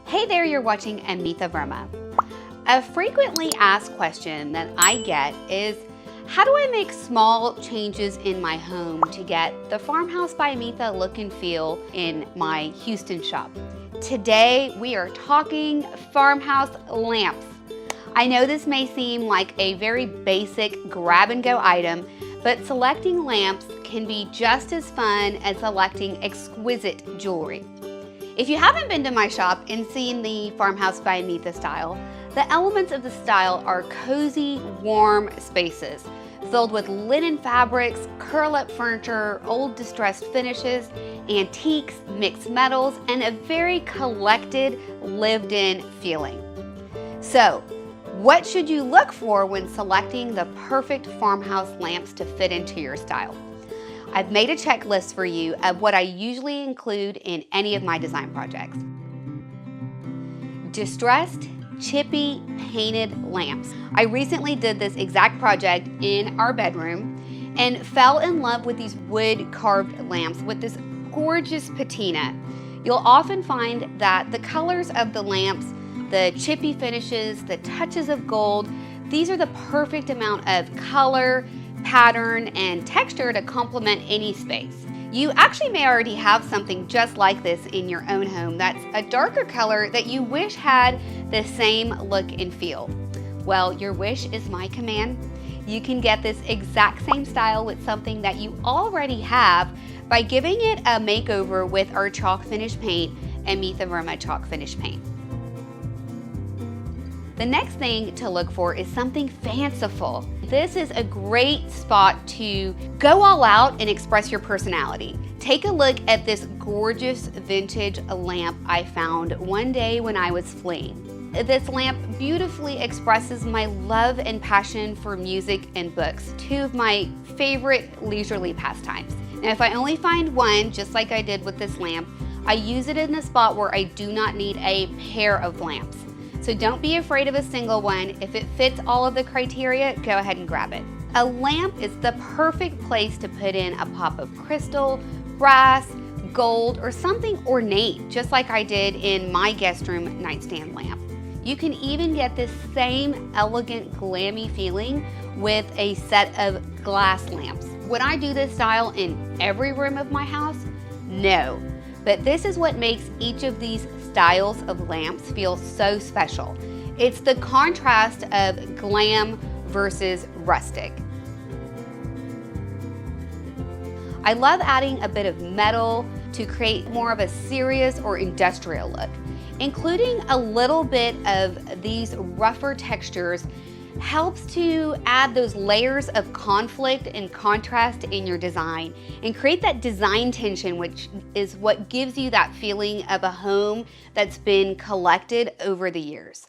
Hey there, you're watching Amitha Verma. A frequently asked question that I get is, how do I make small changes in my home to get the Farmhouse by Amitha look and feel in my Houston shop? Today, we are talking farmhouse lamps. I know this may seem like a very basic grab and go item, but selecting lamps can be just as fun as selecting exquisite jewelry. If you haven't been to my shop and seen the Farmhouse by Amitha style, the elements of the style are cozy, warm spaces filled with linen fabrics, curl-up furniture, old distressed finishes, antiques, mixed metals, and a very collected, lived-in feeling. So, what should you look for when selecting the perfect farmhouse lamps to fit into your style? I've made a checklist for you of what I usually include in any of my design projects. Distressed, chippy, painted lamps. I recently did this exact project in our bedroom and fell in love with these wood carved lamps with this gorgeous patina. You'll often find that the colors of the lamps, the chippy finishes, the touches of gold, these are the perfect amount of color, pattern, and texture to complement any space. You actually may already have something just like this in your own home that's a darker color that you wish had the same look and feel. Well, your wish is my command. You can get this exact same style with something that you already have by giving it a makeover with our chalk finish paint, Amitha Verma chalk finish paint. The next thing to look for is something fanciful. This is a great spot to go all out and express your personality. Take a look at this gorgeous vintage lamp I found one day when I was fleeing. This lamp beautifully expresses my love and passion for music and books, two of my favorite leisurely pastimes. Now, if I only find one, just like I did with this lamp, I use it in a spot where I do not need a pair of lamps. So don't be afraid of a single one. If it fits all of the criteria, go ahead and grab it. A lamp is the perfect place to put in a pop of crystal, brass, gold, or something ornate, just like I did in my guest room nightstand lamp. You can even get this same elegant, glammy feeling with a set of glass lamps. Would I do this style in every room of my house? No. But this is what makes each of these styles of lamps feel so special. It's the contrast of glam versus rustic. I love adding a bit of metal to create more of a serious or industrial look. Including a little bit of these rougher textures helps to add those layers of conflict and contrast in your design and create that design tension, which is what gives you that feeling of a home that's been collected over the years.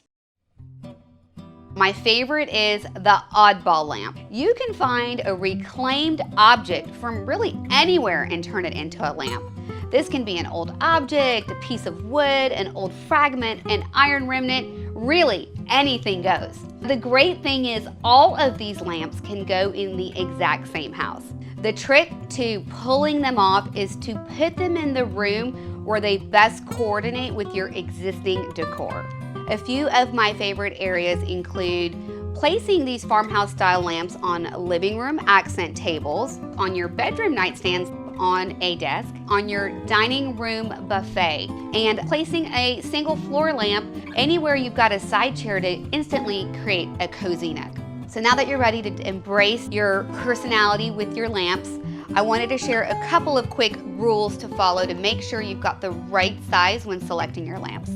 My favorite is the Oddball lamp. You can find a reclaimed object from really anywhere and turn it into a lamp. This can be an old object, a piece of wood, an old fragment, an iron remnant, really anything goes. The great thing is all of these lamps can go in the exact same house. The trick to pulling them off is to put them in the room where they best coordinate with your existing decor. A few of my favorite areas include placing these farmhouse style lamps on living room accent tables, on your bedroom nightstands, on a desk, on your dining room buffet, and placing a single floor lamp anywhere you've got a side chair to instantly create a cozy nook. So now that you're ready to embrace your personality with your lamps, I wanted to share a couple of quick rules to follow to make sure you've got the right size when selecting your lamps.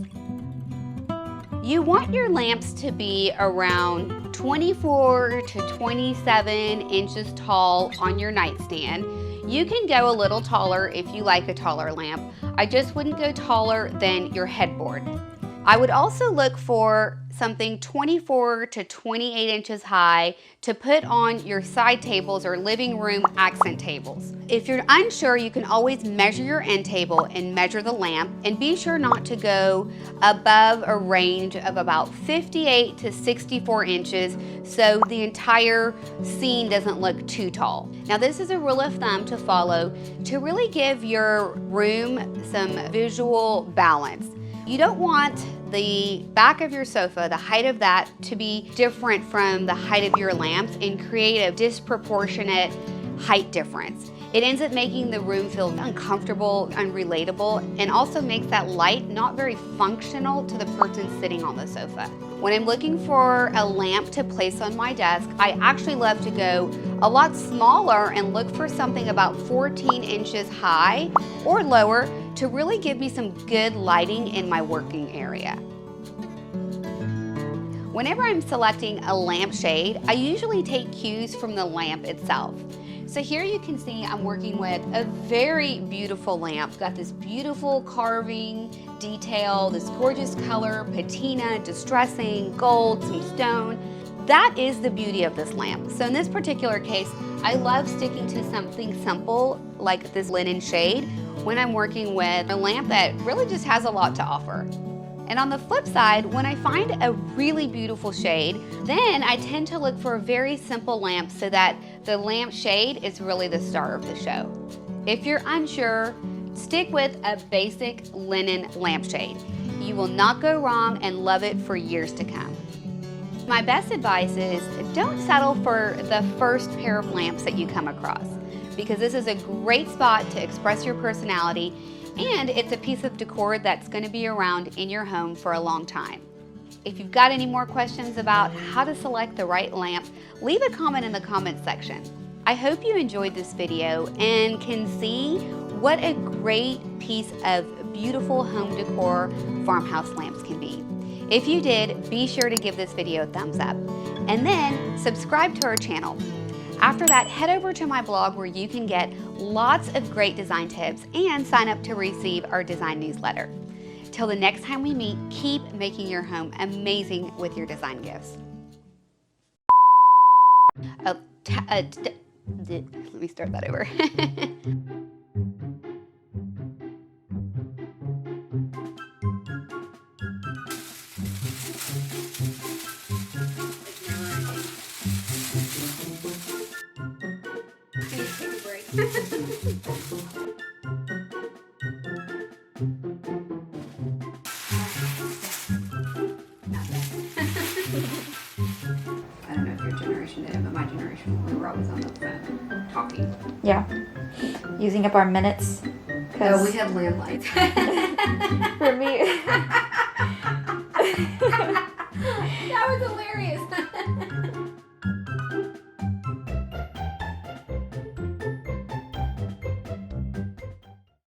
You want your lamps to be around 24 to 27 inches tall on your nightstand. You can go a little taller if you like a taller lamp. I just wouldn't go taller than your headboard. I would also look for something 24 to 28 inches high to put on your side tables or living room accent tables. If you're unsure, you can always measure your end table and measure the lamp, and be sure not to go above a range of about 58 to 64 inches so the entire scene doesn't look too tall. Now, this is a rule of thumb to follow to really give your room some visual balance. You don't want the back of your sofa, the height of that, to be different from the height of your lamps and create a disproportionate height difference. It ends up making the room feel uncomfortable, unrelatable, and also makes that light not very functional to the person sitting on the sofa. When I'm looking for a lamp to place on my desk, I actually love to go a lot smaller and look for something about 14 inches high or lower to really give me some good lighting in my working area. Whenever I'm selecting a lampshade, I usually take cues from the lamp itself. So here you can see I'm working with a very beautiful lamp. Got this beautiful carving detail, this gorgeous color, patina, distressing, gold, some stone. That is the beauty of this lamp. So in this particular case, I love sticking to something simple like this linen shade when I'm working with a lamp that really just has a lot to offer. And on the flip side, when I find a really beautiful shade, then I tend to look for a very simple lamp so that the lamp shade is really the star of the show. If you're unsure, stick with a basic linen lampshade. You will not go wrong and love it for years to come. My best advice is don't settle for the first pair of lamps that you come across, because this is a great spot to express your personality, and it's a piece of decor that's going to be around in your home for a long time. If you've got any more questions about how to select the right lamp, leave a comment in the comments section. I hope you enjoyed this video and can see what a great piece of beautiful home decor farmhouse lamps can be. If you did, be sure to give this video a thumbs up and then subscribe to our channel. After that, head over to my blog where you can get lots of great design tips and sign up to receive our design newsletter. Till the next time we meet, keep making your home amazing with your design gifts. Let me start that over. I don't know if your generation did it, but my generation, we were always on the phone talking. Yeah. Using up our minutes. Oh, we had landlines. For me. That was hilarious.